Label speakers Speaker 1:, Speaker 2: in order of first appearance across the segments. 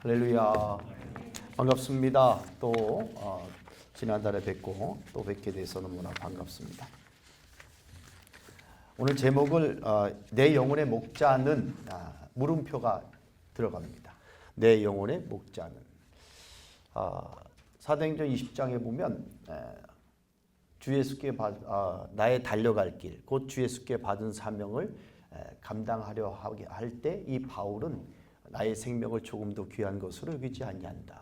Speaker 1: 할렐루야. 반갑습니다. 또 지난달에 뵙고 또 뵙게 돼서 너무나 반갑습니다. 오늘 제목을 내 영혼의 목자는 물음표가 들어갑니다. 내 영혼의 목자는 사도행전 20장에 보면 주 예수께 나의 달려갈 길, 곧 주 예수께 받은 사명을 감당하려 할 때 이 바울은 나의 생명을 조금 더 귀한 것으로 여기지 아니한다.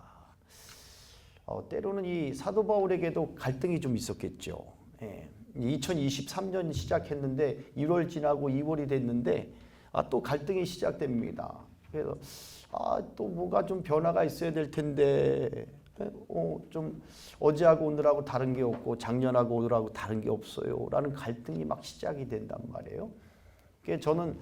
Speaker 1: 때로는 이 사도 바울에게도 갈등이 좀 있었겠죠. 2023년 시작했는데 1월 지나고 2월이 됐는데 또 갈등이 시작됩니다. 그래서 또 뭐가 좀 변화가 있어야 될 텐데 좀 어제하고 오늘하고 다른 게 없고 작년하고 오늘하고 다른 게 없어요 라는 갈등이 막 시작이 된단 말이에요. 그래서 저는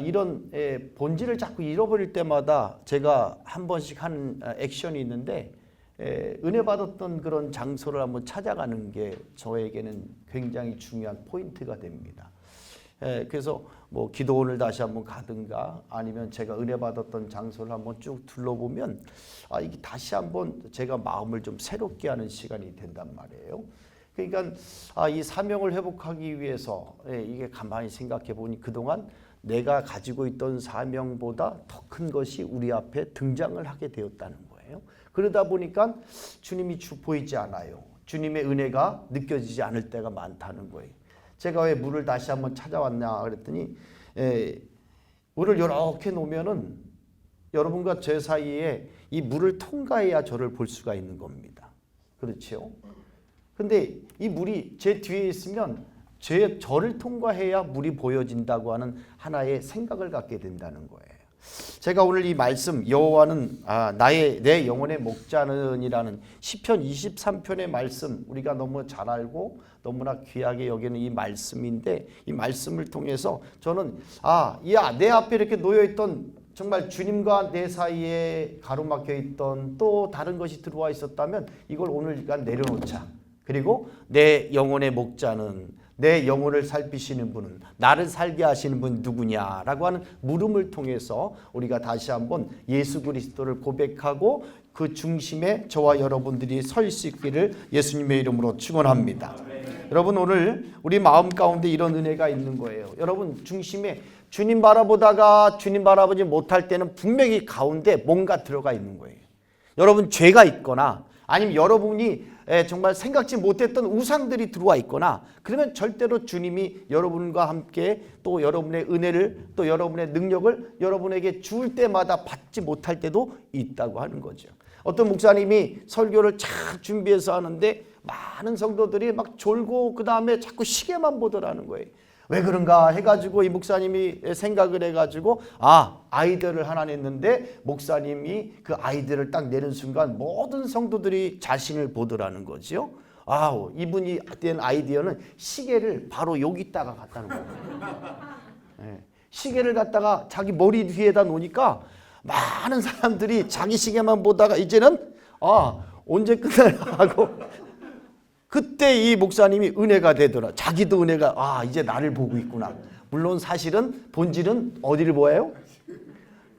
Speaker 1: 이런 본질을 자꾸 잃어버릴 때마다 제가 한 번씩 하는 액션이 있는데 은혜 받았던 그런 장소를 한번 찾아가는 게 저에게는 굉장히 중요한 포인트가 됩니다. 그래서 뭐 기도원을 다시 한번 가든가 아니면 제가 은혜 받았던 장소를 한번 쭉 둘러보면 이게 다시 한번 제가 마음을 좀 새롭게 하는 시간이 된단 말이에요. 그러니까 이 사명을 회복하기 위해서 이게 가만히 생각해 보니 그동안 내가 가지고 있던 사명보다 더 큰 것이 우리 앞에 등장을 하게 되었다는 거예요. 그러다 보니까 주님이 보이지 않아요. 주님의 은혜가 느껴지지 않을 때가 많다는 거예요. 제가 왜 물을 다시 한번 찾아왔냐 그랬더니 물을 이렇게 놓으면은 여러분과 제 사이에 이 물을 통과해야 저를 볼 수가 있는 겁니다. 그렇죠? 근데 이 물이 제 뒤에 있으면 저를 통과해야 물이 보여진다고 하는 하나의 생각을 갖게 된다는 거예요. 제가 오늘 이 말씀 여호와는 내 영혼의 목자는이라는 시편 23편의 말씀 우리가 너무 잘 알고 너무나 귀하게 여기는 이 말씀인데 이 말씀을 통해서 저는 내 앞에 이렇게 놓여있던 정말 주님과 내 사이에 가로막혀 있던 또 다른 것이 들어와 있었다면 이걸 오늘 내려놓자. 그리고 내 영혼의 목자는 내 영혼을 살피시는 분은 나를 살게 하시는 분 누구냐라고 하는 물음을 통해서 우리가 다시 한번 예수 그리스도를 고백하고 그 중심에 저와 여러분들이 설 수 있기를 예수님의 이름으로 축원합니다. 여러분 오늘 우리 마음 가운데 이런 은혜가 있는 거예요. 여러분 중심에 주님 바라보다가 주님 바라보지 못할 때는 분명히 가운데 뭔가 들어가 있는 거예요. 여러분 죄가 있거나 아니면 여러분이 정말 생각지 못했던 우상들이 들어와 있거나 그러면 절대로 주님이 여러분과 함께 또 여러분의 은혜를 또 여러분의 능력을 여러분에게 줄 때마다 받지 못할 때도 있다고 하는 거죠. 어떤 목사님이 설교를 잘 준비해서 하는데 많은 성도들이 막 졸고 그 다음에 자꾸 시계만 보더라는 거예요. 왜 그런가 해가지고 이 목사님이 생각을 해가지고 아이디어를 하나 냈는데 목사님이 그 아이디어를 딱 내는 순간 모든 성도들이 자신을 보더라는 거죠. 이분이 낸 아이디어는 시계를 바로 여기다가 갖다 놓은 거예요. 시계를 갖다가 자기 머리 뒤에다 놓으니까 많은 사람들이 자기 시계만 보다가 이제는 언제 끝나나 하고 그때 이 목사님이 은혜가 되더라. 자기도 은혜가 이제 나를 보고 있구나. 물론 사실은 본질은 어디를 보아요?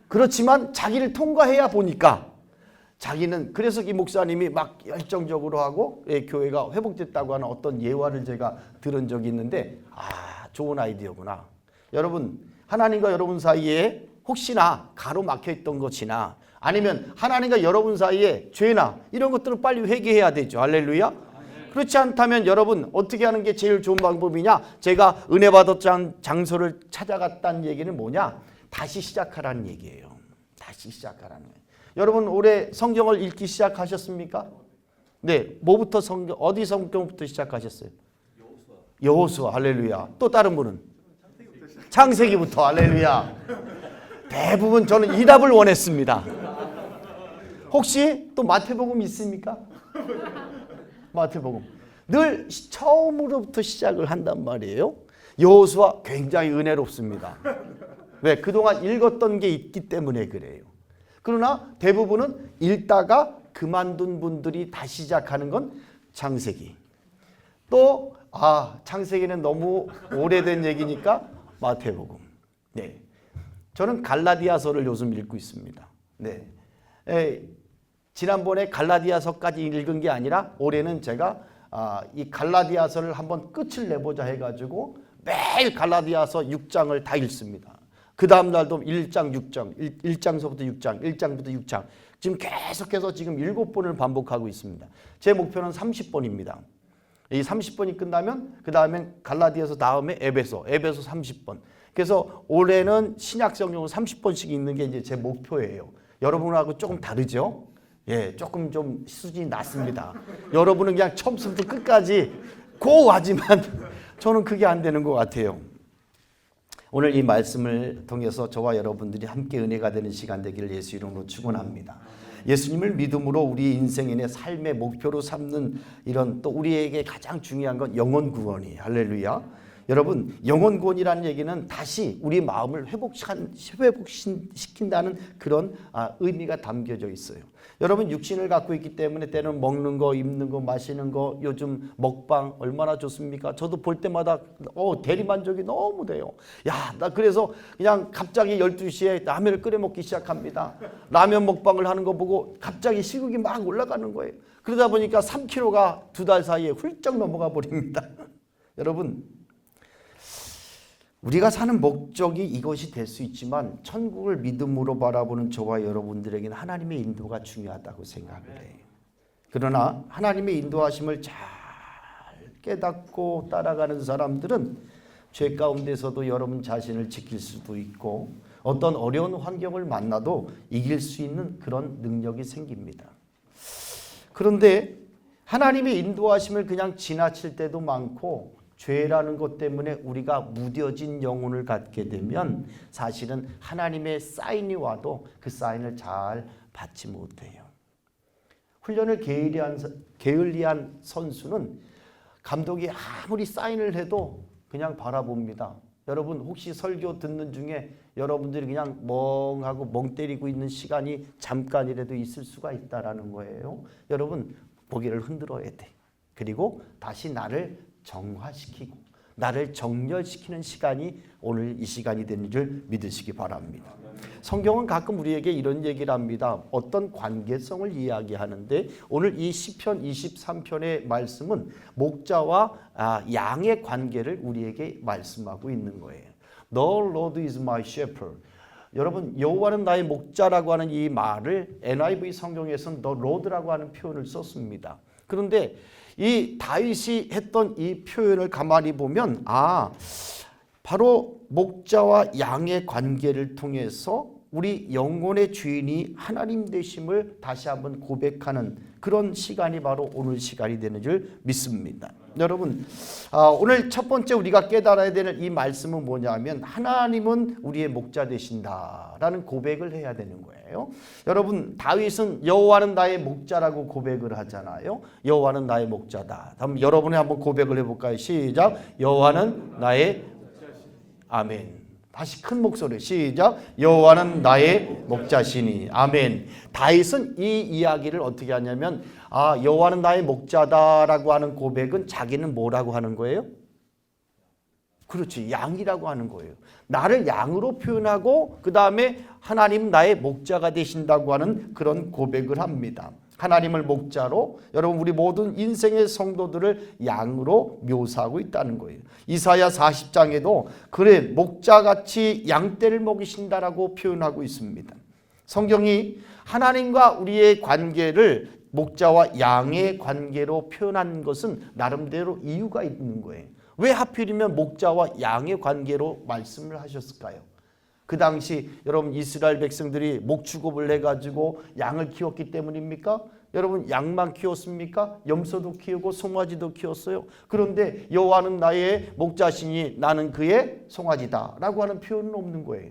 Speaker 1: 그렇지만 자기를 통과해야 보니까 자기는 그래서 이 목사님이 막 열정적으로 하고 교회가 회복됐다고 하는 어떤 예화를 제가 들은 적이 있는데 좋은 아이디어구나. 여러분 하나님과 여러분 사이에 혹시나 가로막혀 있던 것이나 아니면 하나님과 여러분 사이에 죄나 이런 것들을 빨리 회개해야 되죠. 할렐루야. 그렇지 않다면 여러분 어떻게 하는 게 제일 좋은 방법이냐? 제가 은혜 받았던 장소를 찾아갔다는 얘기는 뭐냐? 다시 시작하라는 얘기예요. 다시 시작하라는 거예요. 여러분 올해 성경을 읽기 시작하셨습니까? 네, 뭐부터 어디 성경부터 시작하셨어요? 여호수아. 할렐루야. 또 다른 분은? 창세기부터. 할렐루야. 대부분 저는 이 답을 원했습니다. 혹시 또 마태복음 있습니까? 마태복음. 늘 처음으로부터 시작을 한단 말이에요. 여호수아 굉장히 은혜롭습니다. 왜? 그동안 읽었던 게 있기 때문에 그래요. 그러나 대부분은 읽다가 그만둔 분들이 다시 시작하는 건 창세기. 또 창세기는 너무 오래된 얘기니까 마태복음. 네. 저는 갈라디아서를 요즘 읽고 있습니다. 네. 지난번에 갈라디아서까지 읽은 게 아니라 올해는 제가 이 갈라디아서를 한번 끝을 내보자 해가지고 매일 갈라디아서 6장을 다 읽습니다. 그 다음 날도 1장, 6장, 1장서부터 6장, 1장부터 6장. 지금 계속해서 지금 7번을 반복하고 있습니다. 제 목표는 30번입니다. 이 30번이 끝나면 그 다음엔 갈라디아서 다음에 에베소 30번. 그래서 올해는 신약 성경을 30번씩 읽는 게 이제 제 목표예요. 여러분하고 조금 다르죠? 예, 조금 좀 수준이 낮습니다. 여러분은 그냥 처음부터 끝까지 고하지만 저는 그게 안 되는 것 같아요. 오늘 이 말씀을 통해서 저와 여러분들이 함께 은혜가 되는 시간 되기를 예수 이름으로 축원합니다. 예수님을 믿음으로 우리 인생의 삶의 목표로 삼는 이런 또 우리에게 가장 중요한 건 영혼 구원이에요. 할렐루야. 여러분 영혼 구원이라는 얘기는 다시 우리 마음을 회복시킨다는 그런 의미가 담겨져 있어요. 여러분 육신을 갖고 있기 때문에 때는 먹는 거, 입는 거, 마시는 거, 요즘 먹방 얼마나 좋습니까? 저도 볼 때마다 대리만족이 너무 돼요. 야, 나 그래서 그냥 갑자기 12시에 라면을 끓여 먹기 시작합니다. 라면 먹방을 하는 거 보고 갑자기 식욕이 막 올라가는 거예요. 그러다 보니까 3kg가 2달 사이에 훌쩍 넘어가 버립니다. 여러분 우리가 사는 목적이 이것이 될 수 있지만 천국을 믿음으로 바라보는 저와 여러분들에게는 하나님의 인도가 중요하다고 생각을 해요. 그러나 하나님의 인도하심을 잘 깨닫고 따라가는 사람들은 죄 가운데서도 여러분 자신을 지킬 수도 있고 어떤 어려운 환경을 만나도 이길 수 있는 그런 능력이 생깁니다. 그런데 하나님의 인도하심을 그냥 지나칠 때도 많고 죄라는 것 때문에 우리가 무뎌진 영혼을 갖게 되면 사실은 하나님의 사인이 와도 그 사인을 잘 받지 못해요. 훈련을 게을리한 선수는 감독이 아무리 사인을 해도 그냥 바라봅니다. 여러분 혹시 설교 듣는 중에 여러분들이 그냥 멍하고 멍 때리고 있는 시간이 잠깐이라도 있을 수가 있다라는 거예요. 여러분 고개를 흔들어야 돼. 그리고 다시 나를 정화시키고 나를 정렬시키는 시간이 오늘 이 시간이 되는 줄 믿으시기 바랍니다. 성경은 가끔 우리에게 이런 얘기를 합니다. 어떤 관계성을 이야기하는데 오늘 이 시편 23편의 말씀은 목자와 양의 관계를 우리에게 말씀하고 있는 거예요. The Lord is my shepherd. 여러분 여호와는 나의 목자라고 하는 이 말을 NIV 성경에서는 The Lord라고 하는 표현을 썼습니다. 그런데 이 다윗이 했던 이 표현을 가만히 보면 바로 목자와 양의 관계를 통해서 우리 영혼의 주인이 하나님 되심을 다시 한번 고백하는 그런 시간이 바로 오늘 시간이 되는 줄 믿습니다. 여러분 오늘 첫 번째 우리가 깨달아야 되는 이 말씀은 뭐냐면 하나님은 우리의 목자 되신다라는 고백을 해야 되는 거예요. 여러분 다윗은 여호와는 나의 목자라고 고백을 하잖아요. 여호와는 나의 목자다. 그럼 여러분이 한번 고백을 해볼까요? 시작. 여호와는 나의 아멘. 다시 큰 목소리 시작. 여호와는 나의 목자시니 아멘. 다윗은 이 이야기를 어떻게 하냐면 여호와는 나의 목자다라고 하는 고백은 자기는 뭐라고 하는 거예요? 그렇지, 양이라고 하는 거예요. 나를 양으로 표현하고 그 다음에 하나님 나의 목자가 되신다고 하는 그런 고백을 합니다. 하나님을 목자로 여러분 우리 모든 인생의 성도들을 양으로 묘사하고 있다는 거예요. 이사야 40장에도 그래 목자같이 양떼를 먹이신다라고 표현하고 있습니다. 성경이 하나님과 우리의 관계를 목자와 양의 관계로 표현한 것은 나름대로 이유가 있는 거예요. 왜 하필이면 목자와 양의 관계로 말씀을 하셨을까요? 그 당시 여러분 이스라엘 백성들이 목축업을 해가지고 양을 키웠기 때문입니까? 여러분 양만 키웠습니까? 염소도 키우고 송아지도 키웠어요. 그런데 여호와는 나의 목자시니 나는 그의 송아지다 라고 하는 표현은 없는 거예요.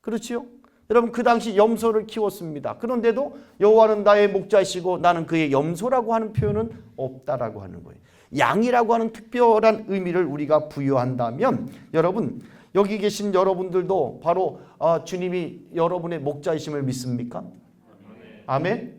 Speaker 1: 그렇지요? 여러분 그 당시 염소를 키웠습니다. 그런데도 여호와는 나의 목자시고 나는 그의 염소라고 하는 표현은 없다라고 하는 거예요. 양이라고 하는 특별한 의미를 우리가 부여한다면 여러분 여기 계신 여러분들도 바로 주님이 여러분의 목자이심을 믿습니까? 아멘?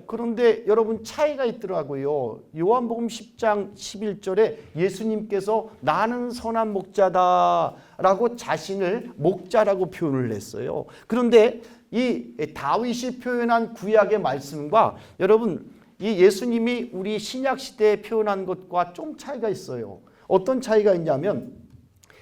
Speaker 1: 그런데 여러분 차이가 있더라고요. 요한복음 10장 11절에 예수님께서 나는 선한 목자다라고 자신을 목자라고 표현을 했어요. 그런데 이 다윗이 표현한 구약의 말씀과 여러분 이 예수님이 우리 신약 시대에 표현한 것과 좀 차이가 있어요. 어떤 차이가 있냐면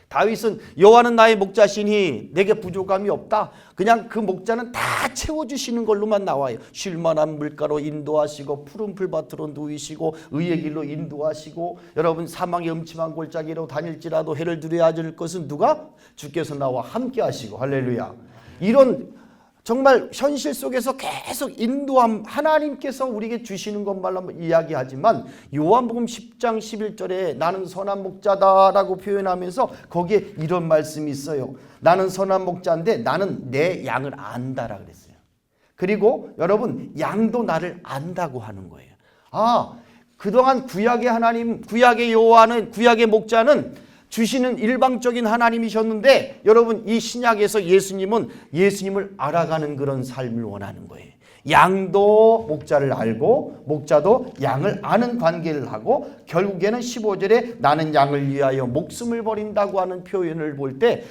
Speaker 1: 다윗은 여호와는 나의 목자시니 내게 부족함이 없다. 그냥 그 목자는 다 채워주시는 걸로만 나와요. 쉴만한 물가로 인도하시고 푸른 풀밭으로 누이시고 의의 길로 인도하시고 여러분 사망의 음침한 골짜기로 다닐지라도 해를 두려워하지 않을 것은 누가? 주께서 나와 함께 하시고 할렐루야. 이런 정말 현실 속에서 계속 인도함 하나님께서 우리에게 주시는 것말로 이야기하지만 요한복음 10장 11절에 나는 선한 목자다라고 표현하면서 거기에 이런 말씀이 있어요. 나는 선한 목자인데 나는 내 양을 안다라 그랬어요. 그리고 여러분 양도 나를 안다고 하는 거예요. 그동안 구약의 하나님, 구약의 여호와는 구약의 목자는 주시는 일방적인 하나님이셨는데 여러분 이 신약에서 예수님은 예수님을 알아가는 그런 삶을 원하는 거예요. 양도 목자를 알고 목자도 양을 아는 관계를 하고 결국에는 15절에 나는 양을 위하여 목숨을 버린다고 하는 표현을 볼 때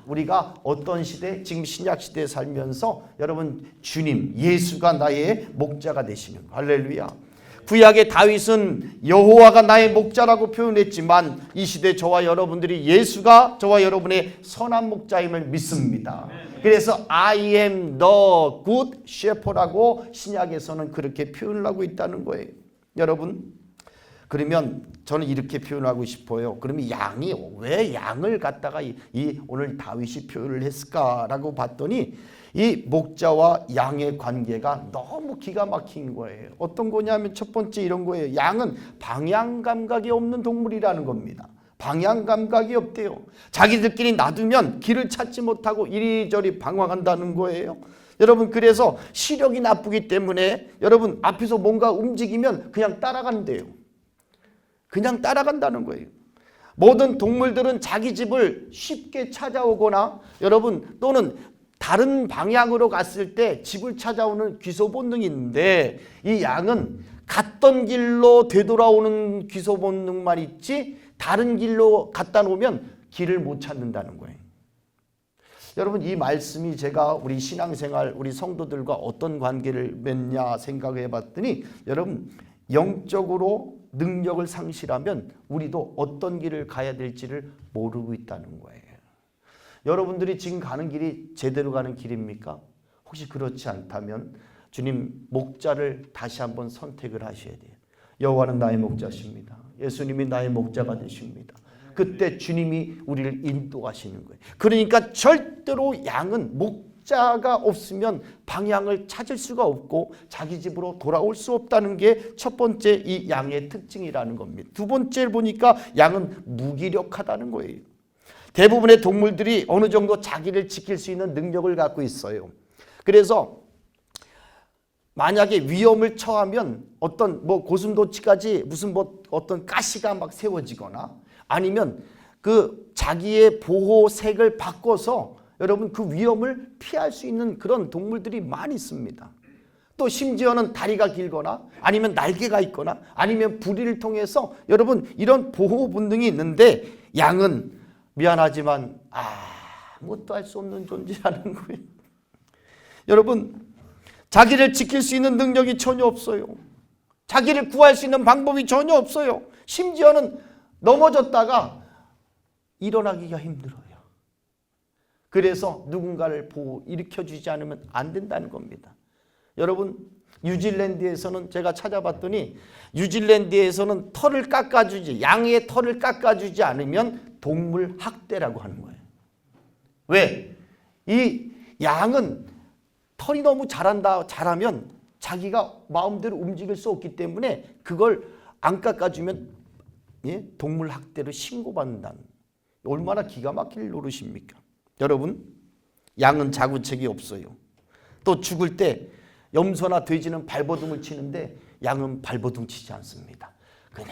Speaker 1: 우리가 어떤 시대 지금 신약 시대에 살면서 여러분 주님 예수가 나의 목자가 되시는 거 할렐루야. 구약의 다윗은 여호와가 나의 목자라고 표현했지만 이 시대 저와 여러분들이 예수가 저와 여러분의 선한 목자임을 믿습니다. 그래서 I am the good shepherd라고 신약에서는 그렇게 표현을 하고 있다는 거예요. 여러분 그러면 저는 이렇게 표현하고 싶어요. 그러면 양이 왜 양을 갖다가 오늘 다윗이 표현을 했을까라고 봤더니 이 목자와 양의 관계가 너무 기가 막힌 거예요. 어떤 거냐면 첫 번째 이런 거예요. 양은 방향 감각이 없는 동물이라는 겁니다. 방향 감각이 없대요. 자기들끼리 놔두면 길을 찾지 못하고 이리저리 방황한다는 거예요. 여러분 그래서 시력이 나쁘기 때문에 여러분 앞에서 뭔가 움직이면 그냥 따라간대요. 그냥 따라간다는 거예요. 모든 동물들은 자기 집을 쉽게 찾아오거나 여러분 또는 다른 방향으로 갔을 때 집을 찾아오는 귀소 본능이 있는데 이 양은 갔던 길로 되돌아오는 귀소 본능만 있지 다른 길로 갔다 놓으면 길을 못 찾는다는 거예요. 여러분 이 말씀이 제가 우리 신앙생활 우리 성도들과 어떤 관계를 맺냐 생각해 봤더니 여러분 영적으로 능력을 상실하면 우리도 어떤 길을 가야 될지를 모르고 있다는 거예요. 여러분들이 지금 가는 길이 제대로 가는 길입니까? 혹시 그렇지 않다면 주님 목자를 다시 한번 선택을 하셔야 돼요. 여호와는 나의 목자십니다. 예수님이 나의 목자가 되십니다. 그때 주님이 우리를 인도하시는 거예요. 그러니까 절대로 양은 목자가 없으면 방향을 찾을 수가 없고 자기 집으로 돌아올 수 없다는 게 첫 번째 이 양의 특징이라는 겁니다. 두 번째 보니까 양은 무기력하다는 거예요. 대부분의 동물들이 어느 정도 자기를 지킬 수 있는 능력을 갖고 있어요. 그래서 만약에 위험을 처하면 어떤 고슴도치까지 무슨 어떤 가시가 막 세워지거나 아니면 그 자기의 보호색을 바꿔서 여러분 그 위험을 피할 수 있는 그런 동물들이 많이 있습니다. 또 심지어는 다리가 길거나 아니면 날개가 있거나 아니면 부리를 통해서 여러분 이런 보호 본능이 있는데 양은 미안하지만 아무것도 할 수 없는 존재라는 거예요. 여러분 자기를 지킬 수 있는 능력이 전혀 없어요. 자기를 구할 수 있는 방법이 전혀 없어요. 심지어는 넘어졌다가 일어나기가 힘들어요. 그래서 누군가를 일으켜주지 않으면 안 된다는 겁니다. 여러분 뉴질랜드에서는 제가 찾아봤더니 뉴질랜드에서는 털을 깎아주지 양의 털을 깎아주지 않으면 동물 학대라고 하는 거예요. 왜? 이 양은 털이 너무 자라면 자기가 마음대로 움직일 수 없기 때문에 그걸 안 깎아주면 동물 학대로 신고받는다는 얼마나 기가 막힐 노릇입니까? 여러분 양은 자구책이 없어요. 또 죽을 때 염소나 돼지는 발버둥을 치는데 양은 발버둥 치지 않습니다. 그냥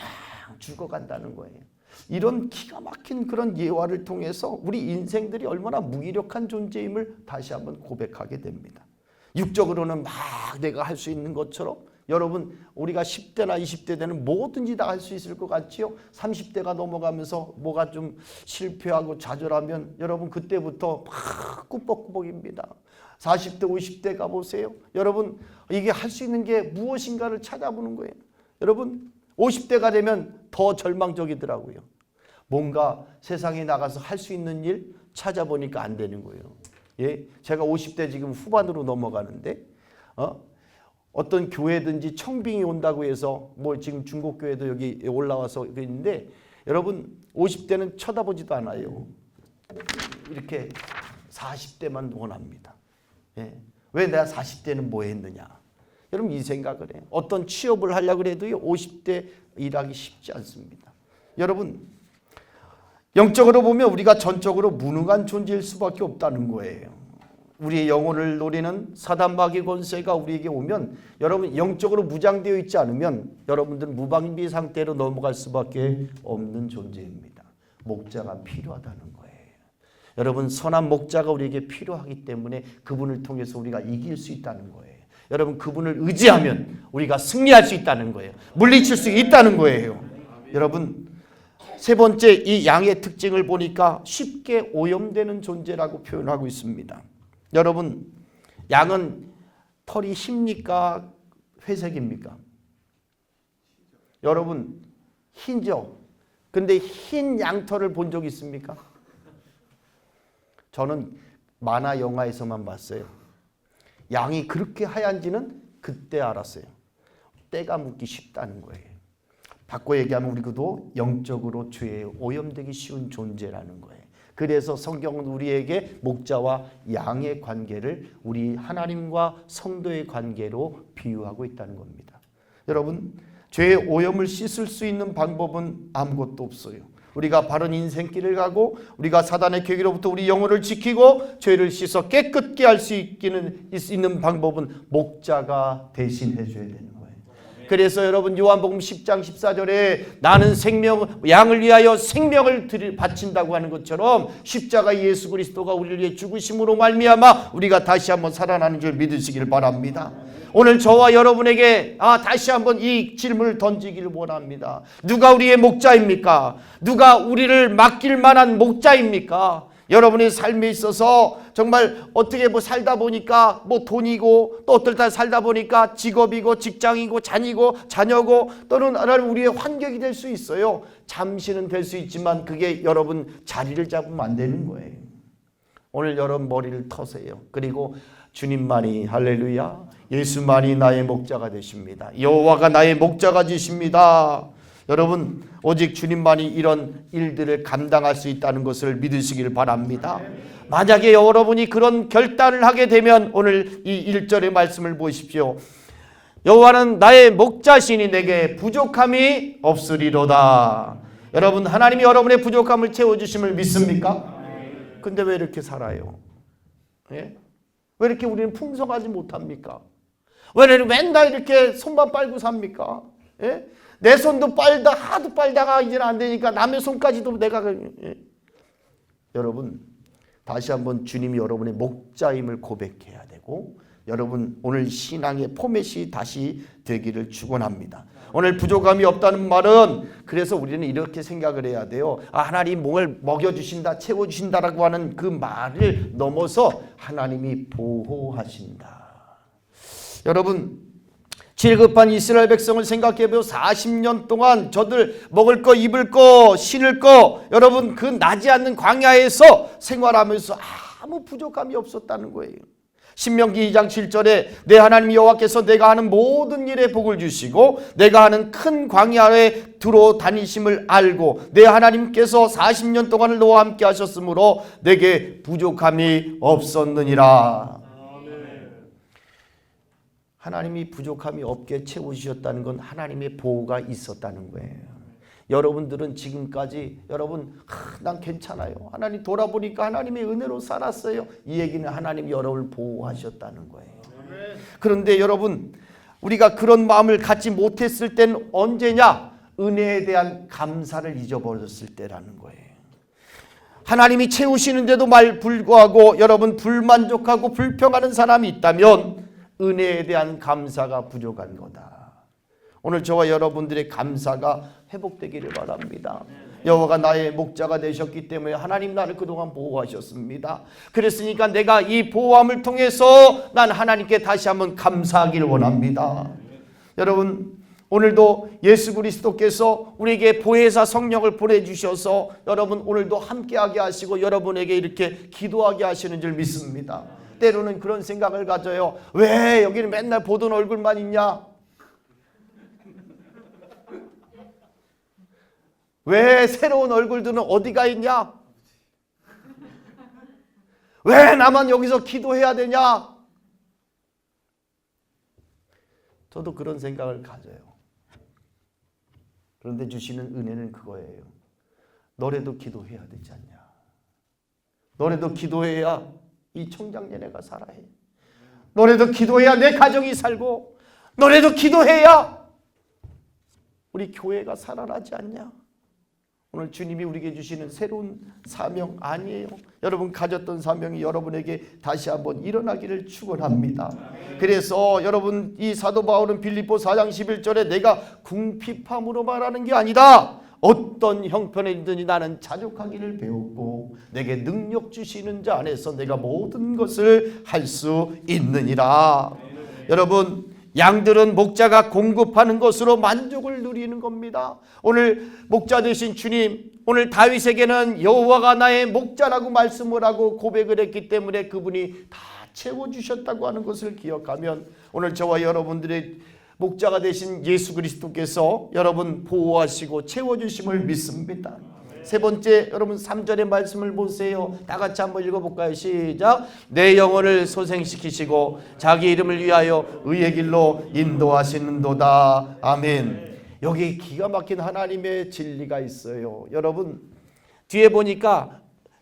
Speaker 1: 죽어간다는 거예요. 이런 기가 막힌 그런 예화를 통해서 우리 인생들이 얼마나 무기력한 존재임을 다시 한번 고백하게 됩니다. 육적으로는 막 내가 할 수 있는 것처럼 여러분 우리가 10대나 20대 되는 뭐든지 다 할 수 있을 것 같지요? 30대가 넘어가면서 뭐가 좀 실패하고 좌절하면 여러분 그때부터 막 꾸벅꾸벅입니다. 40대, 50대 가보세요. 여러분, 이게 할 수 있는 게 무엇인가를 찾아보는 거예요. 여러분, 50대가 되면 더 절망적이더라고요. 뭔가 세상에 나가서 할 수 있는 일 찾아보니까 안 되는 거예요. 예, 제가 50대 지금 후반으로 넘어가는데, 어떤 교회든지 청빙이 온다고 해서 뭐 지금 중국교회도 여기 올라와서 있는데, 여러분 50대는 쳐다보지도 않아요. 이렇게 40대만 원합니다. 예. 왜 내가 40대는 뭐 했느냐? 여러분 이 생각을 해요. 어떤 취업을 하려고 해도 50대 일하기 쉽지 않습니다. 여러분 영적으로 보면 우리가 전적으로 무능한 존재일 수밖에 없다는 거예요. 우리의 영혼을 노리는 사단 마귀 권세가 우리에게 오면 여러분 영적으로 무장되어 있지 않으면 여러분들은 무방비 상태로 넘어갈 수밖에 없는 존재입니다. 목자가 필요하다는 거예요. 여러분 선한 목자가 우리에게 필요하기 때문에 그분을 통해서 우리가 이길 수 있다는 거예요. 여러분 그분을 의지하면 우리가 승리할 수 있다는 거예요. 물리칠 수 있다는 거예요. 여러분 세 번째 이 양의 특징을 보니까 쉽게 오염되는 존재라고 표현하고 있습니다. 여러분 양은 털이 흰입니까? 회색입니까? 여러분 흰죠? 근데 흰 양털을 본 적 있습니까? 저는 만화 영화에서만 봤어요. 양이 그렇게 하얀지는 그때 알았어요. 때가 묻기 쉽다는 거예요. 바꿔 얘기하면 우리도 영적으로 죄에 오염되기 쉬운 존재라는 거예요. 그래서 성경은 우리에게 목자와 양의 관계를 우리 하나님과 성도의 관계로 비유하고 있다는 겁니다. 여러분, 죄의 오염을 씻을 수 있는 방법은 아무것도 없어요. 우리가 바른 인생길을 가고 우리가 사단의 계기로부터 우리 영혼을 지키고 죄를 씻어 깨끗게 할 수 있는 방법은 목자가 대신해 줘야 되는 거예요. 그래서 여러분 요한복음 10장 14절에 나는 양을 위하여 생명을 바친다고 하는 것처럼 십자가 예수 그리스도가 우리를 위해 죽으심으로 말미암아 우리가 다시 한번 살아나는 줄 믿으시길 바랍니다. 오늘 저와 여러분에게 다시 한번 이 질문을 던지기를 원합니다. 누가 우리의 목자입니까? 누가 우리를 맡길 만한 목자입니까? 여러분의 삶에 있어서 정말 어떻게 살다 보니까 돈이고 또 어떨 때 살다 보니까 직업이고 직장이고 자녀고 또는 우리의 환경이 될 수 있어요. 잠시는 될 수 있지만 그게 여러분 자리를 잡으면 안 되는 거예요. 오늘 여러분 머리를 터세요. 그리고 주님만이 할렐루야 예수만이 나의 목자가 되십니다. 여호와가 나의 목자가 되십니다. 여러분 오직 주님만이 이런 일들을 감당할 수 있다는 것을 믿으시길 바랍니다. 만약에 여러분이 그런 결단을 하게 되면 오늘 이 1절의 말씀을 보십시오. 여호와는 나의 목자시니 내게 부족함이 없으리로다. 여러분 하나님이 여러분의 부족함을 채워주심을 믿습니까? 근데 왜 이렇게 살아요? 예? 왜 이렇게 우리는 풍성하지 못합니까? 왜 맨날 이렇게 손만 빨고 삽니까? 예? 내 손도 하도 빨다가 이제는 안 되니까 남의 손까지도 내가 여러분 다시 한번 주님이 여러분의 목자임을 고백해야 되고 여러분 오늘 신앙의 포맷이 다시 되기를 축원합니다. 오늘 부족함이 없다는 말은 그래서 우리는 이렇게 생각을 해야 돼요. 하나님 뭘 먹여주신다 채워주신다라고 하는 그 말을 넘어서 하나님이 보호하신다. 여러분 질급한 이스라엘 백성을 생각해보면 40년 동안 저들 먹을 거 입을 거 신을 거 여러분 그 나지 않는 광야에서 생활하면서 아무 부족함이 없었다는 거예요. 신명기 2장 7절에 내 하나님 여호와께서 내가 하는 모든 일에 복을 주시고 내가 하는 큰 광야에 두루 다니심을 알고 내 하나님께서 40년 동안을 너와 함께 하셨으므로 내게 부족함이 없었느니라. 하나님이 부족함이 없게 채워주셨다는 건 하나님의 보호가 있었다는 거예요. 여러분들은 지금까지 난 괜찮아요. 하나님 돌아보니까 하나님의 은혜로 살았어요. 이 얘기는 하나님이 여러분을 보호하셨다는 거예요. 그런데 여러분 우리가 그런 마음을 갖지 못했을 때는 언제냐? 은혜에 대한 감사를 잊어버렸을 때라는 거예요. 하나님이 채우시는데도 불구하고 여러분 불만족하고 불평하는 사람이 있다면 은혜에 대한 감사가 부족한 거다. 오늘 저와 여러분들의 감사가 회복되기를 바랍니다. 여호와가 나의 목자가 되셨기 때문에 하나님 나를 그동안 보호하셨습니다. 그랬으니까 내가 이 보호함을 통해서 난 하나님께 다시 한번 감사하기를 원합니다. 여러분, 오늘도 예수 그리스도께서 우리에게 보혜사 성령을 보내주셔서 여러분 오늘도 함께하게 하시고 여러분에게 이렇게 기도하게 하시는 줄 믿습니다. 때로는 그런 생각을 가져요. 왜 여기는 맨날 보던 얼굴만 있냐? 왜 새로운 얼굴들은 어디가 있냐? 왜 나만 여기서 기도해야 되냐? 저도 그런 생각을 가져요. 그런데 주시는 은혜는 그거예요. 너래도 기도해야 되지 않냐? 너래도 기도해야 이 청장년애가 살아야 해. 너래도 기도해야 내 가정이 살고, 너래도 기도해야 우리 교회가 살아나지 않냐? 오늘 주님이 우리에게 주시는 새로운 사명 아니에요. 여러분 가졌던 사명이 여러분에게 다시 한번 일어나기를 축원합니다. 그래서 여러분 이 사도 바울은 빌립보 4장 11절에 내가 궁핍함으로 말하는 게 아니다. 어떤 형편이든지 나는 자족하기를 배웠고 내게 능력 주시는 자 안에서 내가 모든 것을 할 수 있느니라. 여러분 양들은 목자가 공급하는 것으로 만족을 누리는 겁니다. 오늘 목자 되신 주님, 오늘 다윗에게는 여호와가 나의 목자라고 말씀을 하고 고백을 했기 때문에 그분이 다 채워주셨다고 하는 것을 기억하면 오늘 저와 여러분들의 목자가 되신 예수 그리스도께서 여러분 보호하시고 채워주심을 믿습니다. 세 번째, 여러분 3절의 말씀을 보세요. 다 같이 한번 읽어볼까요? 시작. 내 영혼을 소생시키시고 자기 이름을 위하여 의의 길로 인도하시는도다. 아멘. 여기 기가 막힌 하나님의 진리가 있어요. 여러분 뒤에 보니까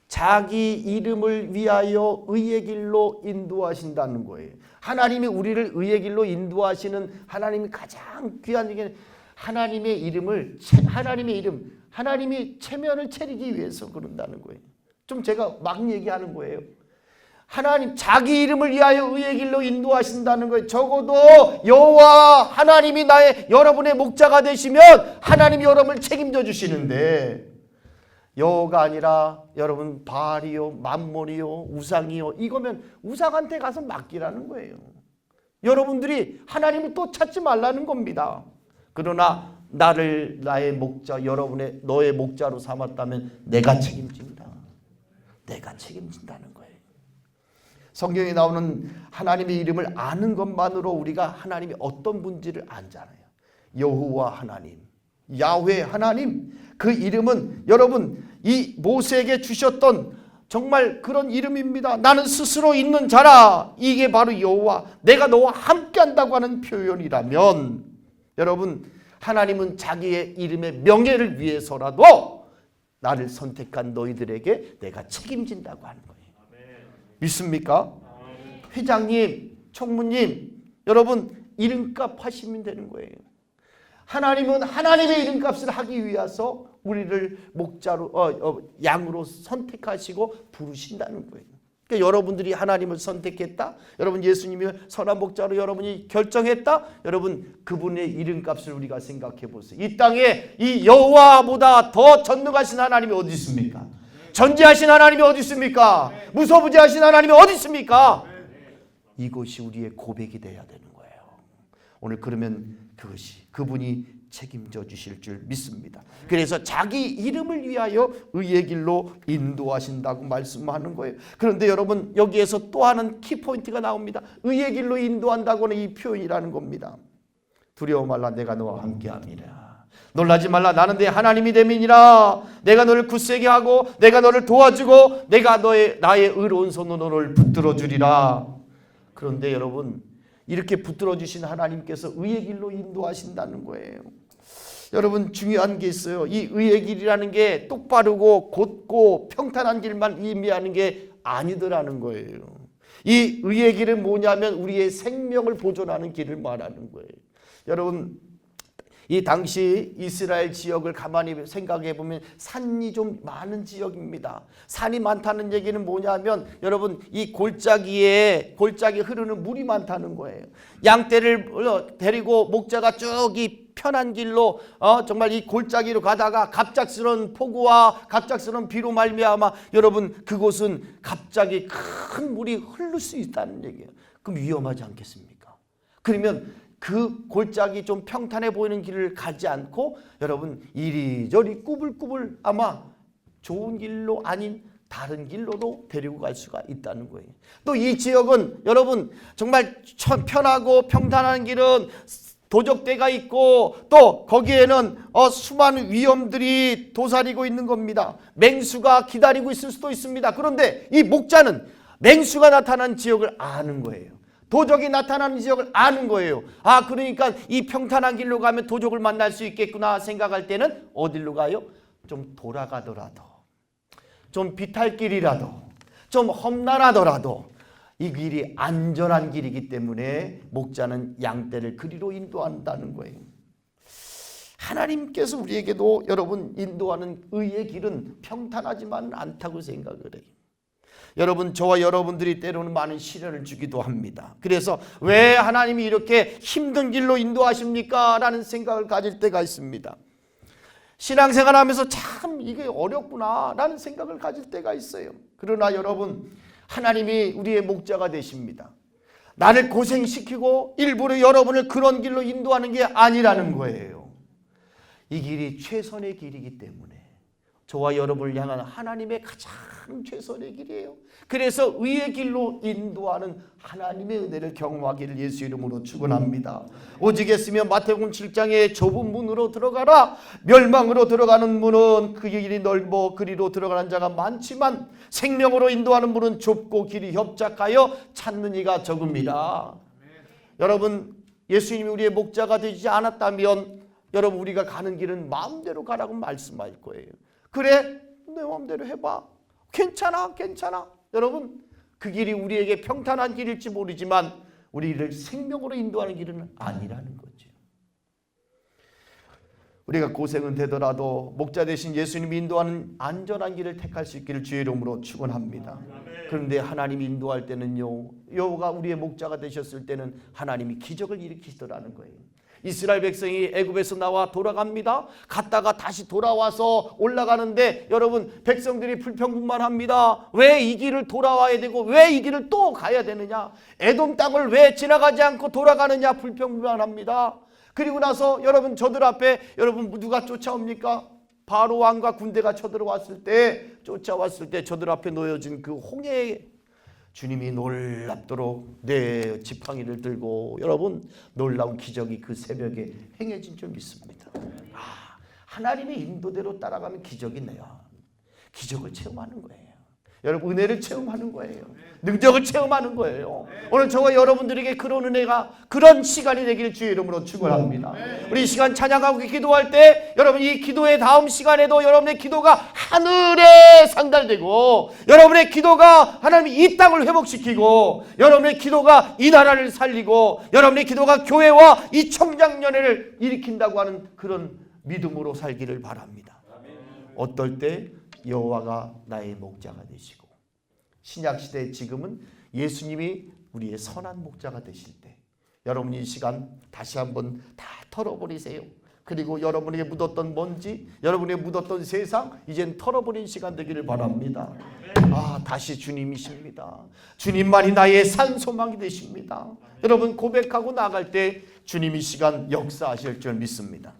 Speaker 1: 자기 이름을 위하여 의의 길로 인도하신다는 거예요. 하나님이 우리를 의의 길로 인도하시는 하나님이 가장 귀한 얘기는 하나님의 이름을, 하나님이 체면을 차리기 위해서 그런다는 거예요. 좀 제가 막 얘기하는 거예요. 하나님 자기 이름을 위하여 의의 길로 인도하신다는 거예요. 적어도 여호와 하나님이 여러분의 목자가 되시면 하나님이 여러분을 책임져 주시는데 여호가 아니라 여러분 바알이요, 만몬이요, 우상이요, 이거면 우상한테 가서 맡기라는 거예요. 여러분들이 하나님을 또 찾지 말라는 겁니다. 그러나 나를 나의 목자, 너의 목자로 삼았다면 내가 책임진다. 내가 책임진다는 거예요. 성경에 나오는 하나님의 이름을 아는 것만으로 우리가 하나님이 어떤 분인지를 알잖아요. 여호와 하나님, 야훼 하나님, 그 이름은 여러분 이 모세에게 주셨던 정말 그런 이름입니다. 나는 스스로 있는 자라. 이게 바로 여호와, 내가 너와 함께 한다고 하는 표현이라면 여러분 하나님은 자기의 이름의 명예를 위해서라도 나를 선택한 너희들에게 내가 책임진다고 하는 거예요. 믿습니까? 회장님, 총무님, 여러분 이름값 하시면 되는 거예요. 하나님은 하나님의 이름값을 하기 위해서 우리를 목자로 양으로 선택하시고 부르신다는 거예요. 그러니까 여러분들이 하나님을 선택했다. 여러분 예수님이 선한 목자로 여러분이 결정했다. 여러분 그분의 이름값을 우리가 생각해 보세요. 이 땅에 이 여호와보다 더 전능하신 하나님이 어디 있습니까? 전지하신 하나님이 어디 있습니까? 무소부지하신 하나님이 어디 있습니까? 이것이 우리의 고백이 돼야 되는 거예요. 오늘 그러면 그분이 책임져 주실 줄 믿습니다. 그래서 자기 이름을 위하여 의의 길로 인도하신다고 말씀하는 거예요. 그런데 여러분 여기에서 또 하나는 키포인트가 나옵니다. 의의 길로 인도한다고는 이 표현이라는 겁니다. 두려워 말라, 내가 너와 함께함이라. 놀라지 말라, 나는 내 하나님이 됨이니라. 내가 너를 굳세게 하고 내가 너를 도와주고 내가 나의 의로운 손으로 너를 붙들어 주리라. 그런데 여러분 이렇게 붙들어 주신 하나님께서 의의 길로 인도하신다는 거예요. 여러분 중요한 게 있어요. 이 의의 길이라는 게 똑바르고 곧고 평탄한 길만 의미하는 게 아니더라는 거예요. 이 의의 길은 뭐냐면 우리의 생명을 보존하는 길을 말하는 거예요. 여러분 이 당시 이스라엘 지역을 가만히 생각해 보면 산이 좀 많은 지역입니다. 산이 많다는 얘기는 뭐냐면 여러분 이 골짜기에 흐르는 물이 많다는 거예요. 양떼를 데리고 목자가 쭉 이 편한 길로 정말 이 골짜기로 가다가 갑작스러운 폭우와 갑작스러운 비로 말미암아 여러분 그곳은 갑자기 큰 물이 흐를 수 있다는 얘기예요. 그럼 위험하지 않겠습니까? 그러면 그 골짜기 좀 평탄해 보이는 길을 가지 않고 여러분 이리저리 꾸불꾸불 아마 좋은 길로 아닌 다른 길로도 데리고 갈 수가 있다는 거예요. 또 이 지역은 여러분 정말 편하고 평탄한 길은 도적대가 있고 또 거기에는 수많은 위험들이 도사리고 있는 겁니다. 맹수가 기다리고 있을 수도 있습니다. 그런데 이 목자는 맹수가 나타난 지역을 아는 거예요. 도적이 나타나는 지역을 아는 거예요. 그러니까 이 평탄한 길로 가면 도적을 만날 수 있겠구나 생각할 때는 어디로 가요? 좀 돌아가더라도, 좀 비탈길이라도, 좀 험난하더라도 이 길이 안전한 길이기 때문에 목자는 양떼를 그리로 인도한다는 거예요. 하나님께서 우리에게도 여러분 인도하는 의의 길은 평탄하지만 않다고 생각을 해요. 여러분 저와 여러분들이 때로는 많은 시련을 주기도 합니다. 그래서 왜 하나님이 이렇게 힘든 길로 인도하십니까? 라는 생각을 가질 때가 있습니다. 신앙생활하면서 참 이게 어렵구나 라는 생각을 가질 때가 있어요. 그러나 여러분 하나님이 우리의 목자가 되십니다. 나를 고생시키고 일부러 여러분을 그런 길로 인도하는 게 아니라는 거예요. 이 길이 최선의 길이기 때문에 저와 여러분을 향한 하나님의 가장 최선의 길이에요. 그래서 의의 길로 인도하는 하나님의 은혜를 경험하기를 예수 이름으로 축원합니다. 오직했으면 마태복음 7장에 좁은 문으로 들어가라. 멸망으로 들어가는 문은 그 길이 넓어 그리로 들어가는 자가 많지만 생명으로 인도하는 문은 좁고 길이 협착하여 찾는 이가 적음이라. 여러분 예수님이 우리의 목자가 되지 않았다면 여러분 우리가 가는 길은 마음대로 가라고 말씀할 거예요. 그래 내 마음대로 해봐. 괜찮아. 여러분 그 길이 우리에게 평탄한 길일지 모르지만 우리를 생명으로 인도하는 길은 아니라는 거죠. 우리가 고생은 되더라도 목자 되신 예수님이 인도하는 안전한 길을 택할 수 있기를 주의 이름으로 축원합니다. 그런데 하나님이 인도할 때는요, 여호와가 우리의 목자가 되셨을 때는 하나님이 기적을 일으키시더라는 거예요. 이스라엘 백성이 애굽에서 나와 돌아갑니다. 갔다가 다시 돌아와서 올라가는데 여러분 백성들이 불평불만합니다. 왜 이 길을 돌아와야 되고 왜 이 길을 또 가야 되느냐, 에돔 땅을 왜 지나가지 않고 돌아가느냐 불평불만합니다. 그리고 나서 여러분 저들 앞에 여러분 누가 쫓아옵니까? 바로 왕과 군대가 쫓아왔을 때 저들 앞에 놓여진 그 홍해, 주님이 놀랍도록 내 지팡이를 들고 여러분 놀라운 기적이 그 새벽에 행해진 줄 믿습니다. 하나님의 인도대로 따라가면 기적이 나요. 기적을 체험하는 거예요. 여러분 은혜를 체험하는 거예요. 능력을 체험하는 거예요. 오늘 저와 여러분들에게 그런 은혜가 그런 시간이 되기를 주의 이름으로 축원합니다. 우리 이 시간 찬양하고 기도할 때 여러분 이 기도의 다음 시간에도 여러분의 기도가 하늘에 상달되고 여러분의 기도가 하나님이 이 땅을 회복시키고 여러분의 기도가 이 나라를 살리고 여러분의 기도가 교회와 이 청장년회를 일으킨다고 하는 그런 믿음으로 살기를 바랍니다. 어떨 때 여호와가 나의 목자가 되시고 신약시대 지금은 예수님이 우리의 선한 목자가 되실 때 여러분이 이 시간 다시 한번 다 털어버리세요. 그리고 여러분에게 묻었던 먼지, 여러분에게 묻었던 세상 이젠 털어버린 시간 되기를 바랍니다. 다시 주님이십니다. 주님만이 나의 산소망이 되십니다. 여러분 고백하고 나갈 때 주님 이 시간 역사하실 줄 믿습니다.